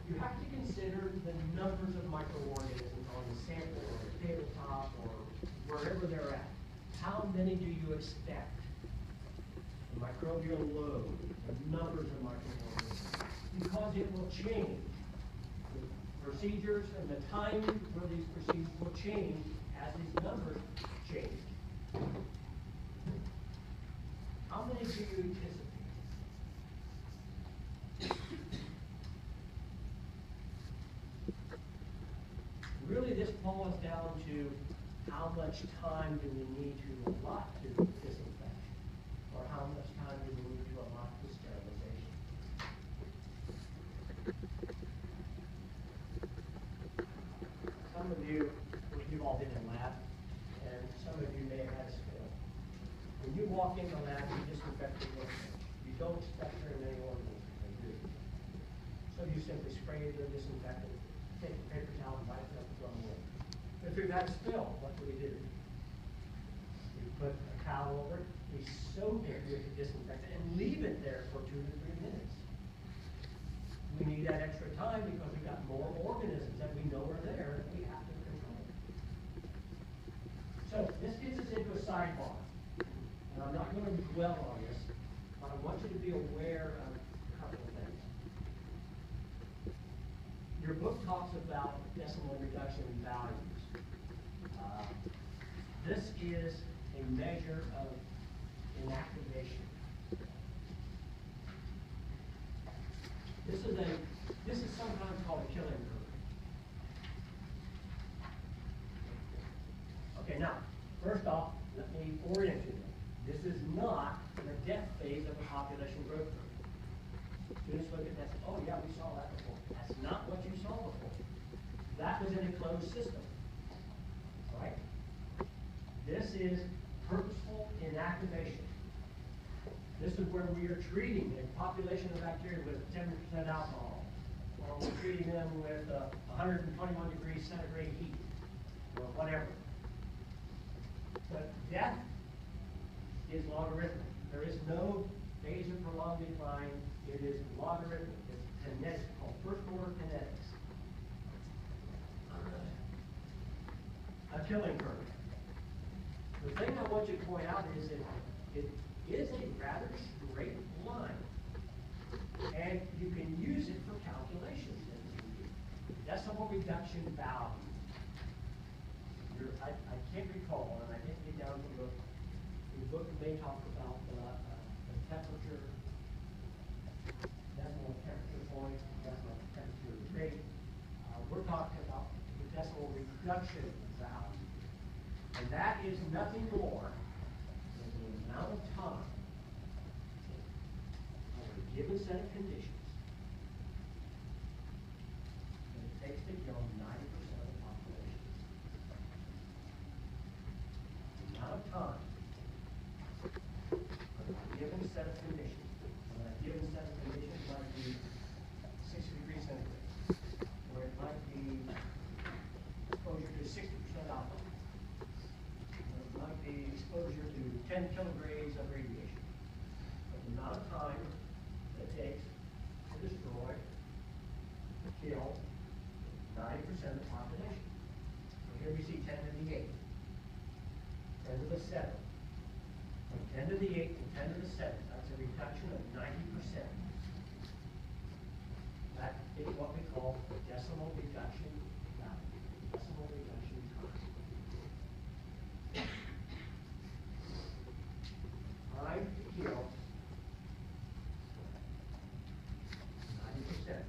you have to consider the numbers of microorganisms on the sample or the tabletop or wherever they're at. How many do you expect? The microbial load, the numbers of microorganisms, because it will change. The procedures and the timing for these procedures will change as these numbers change. How many do you anticipate? Really, this boils down to how much time do we need to allot to disinfection, or how much time do we need to allot to sterilization. Some of you, you've all been in lab, and some of you may have had a spill. When you walk in the lab, you disinfect the workbench. You don't expect very many organisms to do. So you simply spray the disinfectant, take a paper towel, and wipe it up, and throw it away. If we've had a spill, what do? We put a towel over it, we soak it with the disinfectant, and leave it there for 2 to 3 minutes. We need that extra time because we've got more organisms that we know are there that we have to control. So this gets us into a sidebar. And I'm not going to dwell on this, but I want you to be aware of a couple of things. Your book talks about decimal reduction values. This is a measure of inactivation. This is sometimes called a killing curve. Okay, now, first off, let me orient you. This is not the death phase of a population growth curve. Students look at that and say, oh yeah, we saw that before. That's not what you saw before. That was in a closed system. Right? This is purposeful inactivation. This is where we are treating a population of bacteria with 10% alcohol, or we're treating them with 121 degrees centigrade heat, or whatever. But death is logarithmic. There is no phase of prolonged decline. It is logarithmic. It's kinetic, called first order kinetics. A killing curve. The thing I want you to point out is that it is a rather straight line. And you can use it for calculations. Decimal reduction value. I can't recall, and I didn't get down to the book may talk about the temperature, decimal temperature point, decimal temperature rate. We're talking about the decimal reduction value. And that is nothing more than the amount of time under a given set of conditions that it takes to kill 90% of the population. The amount of time under a given set of conditions. And a given set of conditions might be 60 degrees centigrade, or it might be exposure to 60% alcohol. Might be exposure to 10 kilograms of radiation. But the amount of time that it takes to destroy, to kill 90% of the population. So here we see 10 to the 8, 10 to the 7. From 10 to the 8 to 10 to the 7, that's a reduction of 90%. That is what we call the decimal reduction value, decimal reduction time. Time to kill 90%.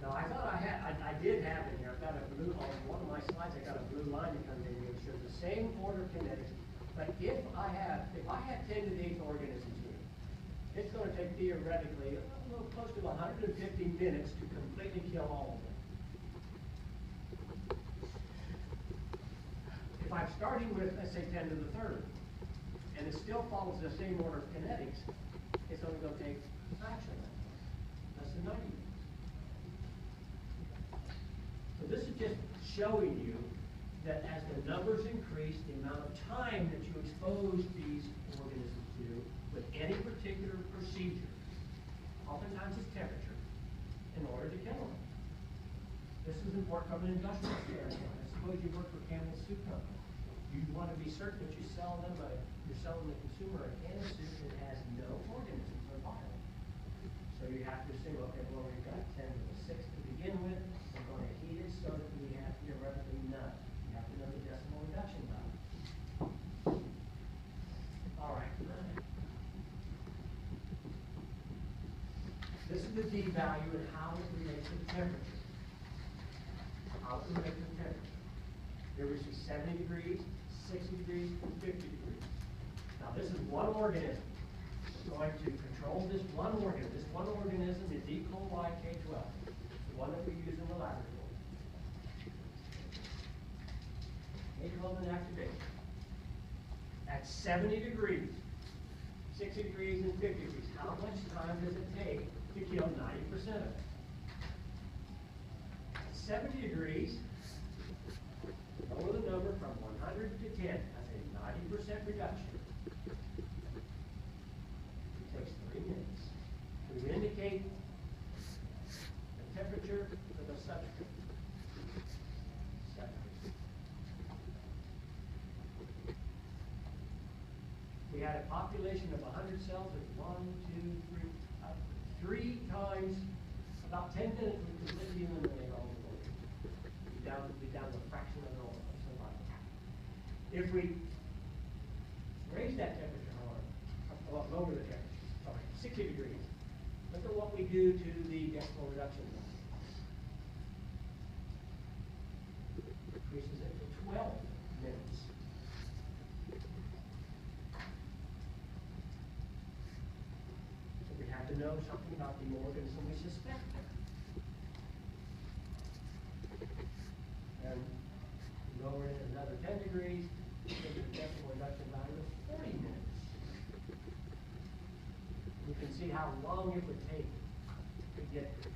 Now I thought I did have in here, I've got a blue, on one of my slides I got a blue line that comes in here that shows the same order of kinetics. But if I have 10 to the 8th organisms here, it's going to take theoretically a little close to 150 minutes to completely kill all of them. If I'm starting with, let's say, 10 to the 3rd, and it still follows the same order of kinetics, it's only going to take a fraction of that, less than 90 minutes. So this is just showing you that as the numbers increase, the amount of time that you expose these organisms to with any particular procedure, oftentimes it's temperature, in order storage of chemicals. This is important from an industrial standpoint. I suppose you work for Campbell's Soup Company. You want to be certain that you're selling the consumer a can of soup that has no organisms or viral. So you have to assume, okay, well, we've got 10 to the 6 to begin with. We're going to heat it so that we have theoretically none. You have to know the decimal reduction value. All right. This is the D value and how it relates to the temperature. How it relates to the temperature. Here we see 70 degrees, 60 degrees, and 50 degrees. Now this is one organism. We're going to control this one organism. This one organism is E. coli K12, the one that we use in the laboratory. K12 inactivation. At 70 degrees, 60 degrees, and 50 degrees, how much time does it take to kill 90% of it? At 70 degrees, lower the number from 100 to 10. That's a 90% reduction. It takes 3 minutes. We indicate the temperature for the substrate. We had a population of 100 cells with 3 times, about 10 minutes, we completely eliminate all the organisms. Be down to a fraction of an organism. If we raise that temperature, however, lower the temperature, sorry, 60 degrees, look at what we do to the decimal reduction value. Increases it to 12 minutes. So we have to know something about the organism we suspect there. And lower it another 10 degrees, get the decimal reduction value of 40 minutes. You can see how long it would take to get to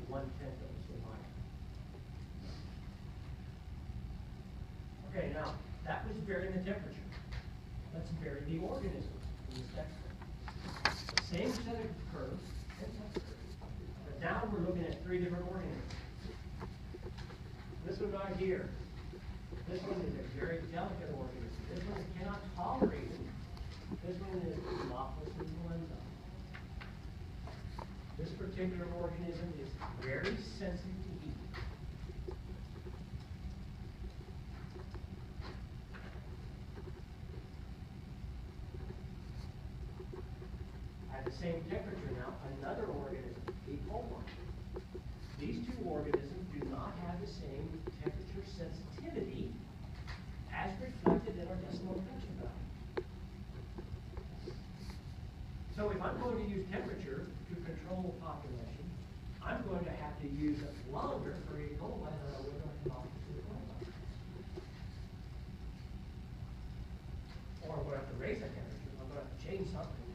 1/10 of the survival. Okay, now, that was varying the temperature. Let's vary the organism in this next one. Same set of curves, but now we're looking at 3 different organisms. This one right here, this one is a very delicate organism. This one cannot tolerate it. This one is Haemophilus influenza. This particular organism is very sensitive to heat. At the same temperature now, another organism, E. coli. These 2 organisms do not have the same temperature sensitivity as reflected in our decimal reduction value. So if I'm going to use temperature to control the population, I'm going to have to use it longer for E. coli than I would on Haemophilus influenza. Or I'm going to have to raise that temperature. I'm going to have to change something.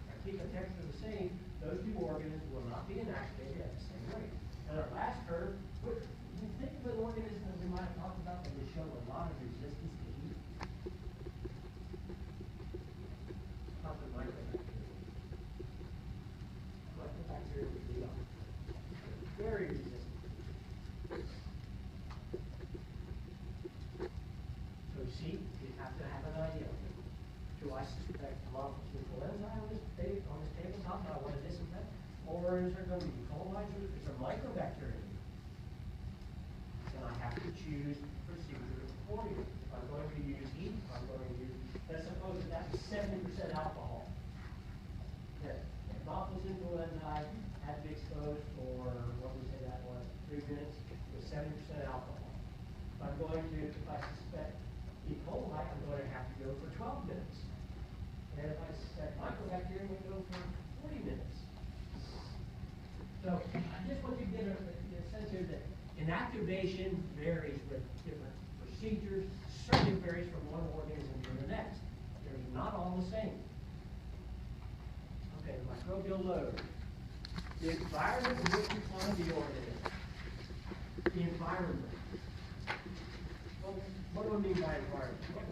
If I keep the temperature the same, those 2 organisms will not be inactivated at the same rate. And our last curve, you think of an organism that we might have talked about that would show a lot of resistance to heat? Not the mycobacteria. Mycobacteria would be very resistant. So you see, you have to have an idea. Do I suspect Haemophilus influenza on this tabletop that I want to disinfect? Or is there going to be E. coli? Is there mycobacteria? Then I have to choose procedure accordingly. If I'm going to use heat, if I'm going to use, let's suppose that that's 70% alcohol. That Haemophilus influenza had to be exposed for, what do we say that was, 3 minutes with 70% alcohol. If I suspect E. coli, I'm going to have to go for 12 minutes. And if I suspect mycobacteria, we go for 40 minutes. So I just want you to get a sense here that inactivation varies with different procedures, certainly varies from one organism to the next. They're not all the same. Okay, the microbial load. The environment in which you find the organism. The environment. Well, what do I mean by environment? Well,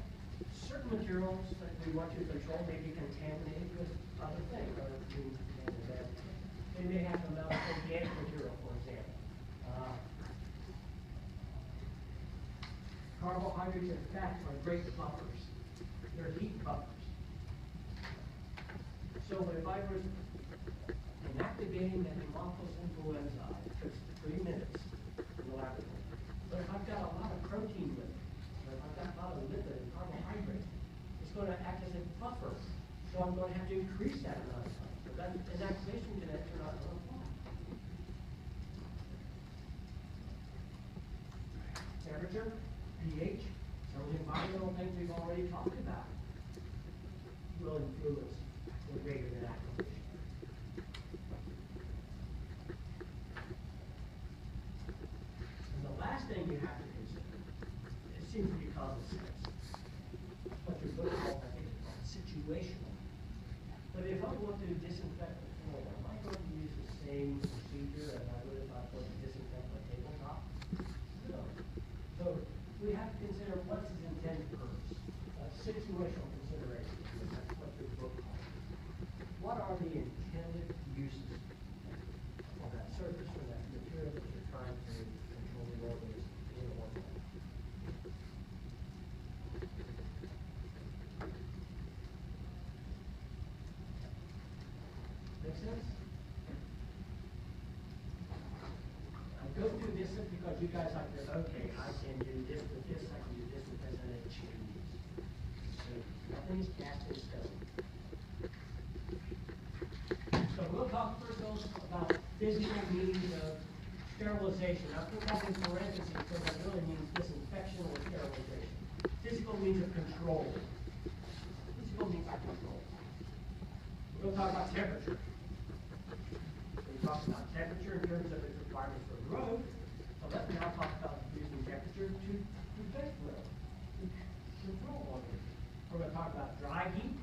certain materials that we want to control may be contaminated with other things. They may have an amount of organic material, for Carbohydrates and fats are great buffers. They're heat buffers. So if I was inactivating the Haemophilus influenzae, it takes 3 minutes in the laboratory. But if I've got a lot of protein with it, or if I've got a lot of lipid and carbohydrate, it's going to act as a buffer. So I'm going to have to increase that amount of time. But that inactivation kinetics are not going to apply. Temperature, pH, some of the environmental things we've already talked about will influence the rate of inactivation. And the last thing you have to consider, it seems to be common sense, what your book calls, I think it's called situational. But if I want to disinfect the floor, am I going to use the same procedure as I would if I was to disinfect my tabletop? No. So we have to consider what's his intended purpose. Situational consideration, that's what your book calls. What are the intended uses of that surface or that material that you're trying to control the organism in or out? Make sense? I go through this because you guys like to, okay, I can do this with this, I can do this with this, and it changes. So nothing is cast in stone. So we'll talk first about physical means of sterilization. I'll put that in parentheses because that really means disinfection or sterilization. Physical means of control. Physical means of control. We'll talk about temperature. We talked about temperature in terms of its requirements for growth. So let's now talk about using temperature to prevent growth, to control organisms. We're going to talk about dry heat.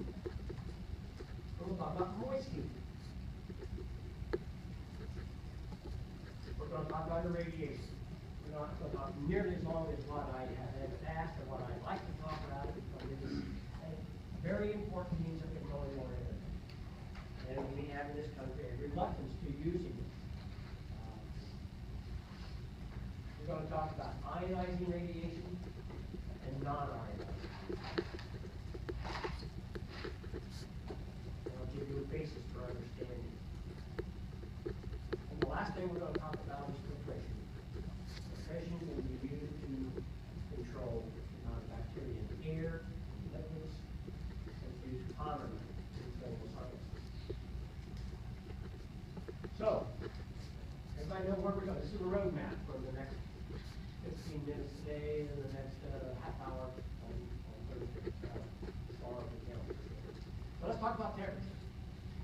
We're going to talk about moist heat. We're going to talk about irradiation. We're not going to talk nearly as long as what I have in the past and what I'd like to talk about, but it is a very important means of controlling organisms. And we have in this country a reluctance to using it. We're going to talk about ionizing radiation and non-ionizing. And I'll give you a basis for understanding. And the last thing we're going to talk about is filtration. Filtration can be used to control bacteria in air, liquids, and it's used commonly in clinical sciences. So, everybody know where we're going? This is a roadmap for the next 15 minutes today and the next half hour on Thursday. So let's talk about temperature.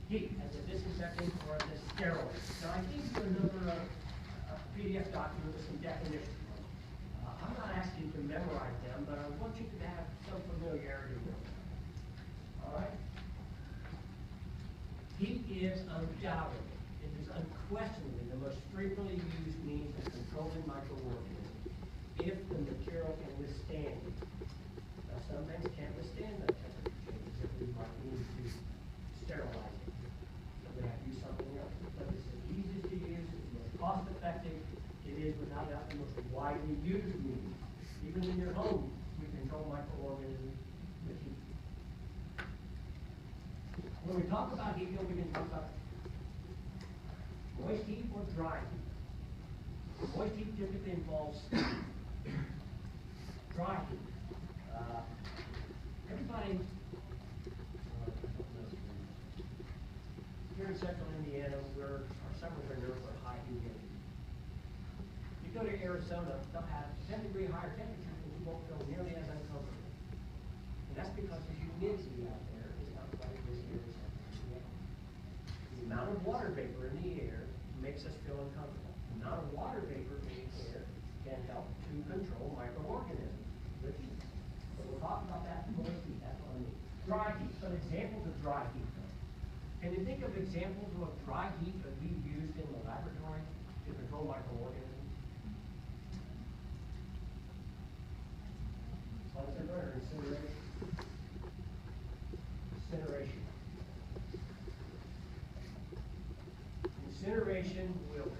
Heat as a disinfectant or as a steroid. Now I gave you a number of PDF documents with some definitions. I'm not asking you to memorize them, but I want you to have some familiarity with them. All right? Heat is undoubtedly, it is unquestionably the most frequently used means of controlling microorganisms if the material can withstand it. Now some things can't withstand the temperature changes if we might need to sterilize it. So we have to use something else. But it's the easiest to use, it's the most cost effective, it is without doubt the most widely used means. Even in your home, you control microorganisms with heat. When we talk about heat, we can talk about moist heat or dry heat. Moist heat typically involves steam. Dry heat. Everybody here in central Indiana, where our summers are known for high humidity. You go to Arizona, they'll have 10-degree higher temperatures and you won't feel nearly as uncomfortable. And that's because the humidity out there is not quite as here as central Indiana. The amount of water vapor in the air makes us feel uncomfortable. The amount of water vapor in the air can help to control microorganisms with heat. So we'll talk about that in moist heat, that's what I mean. Dry heat, some examples of dry heat. Can you think of examples of dry heat that we've used in the laboratory to control microorganisms? Bunsen burner, incineration. Incineration. Incineration will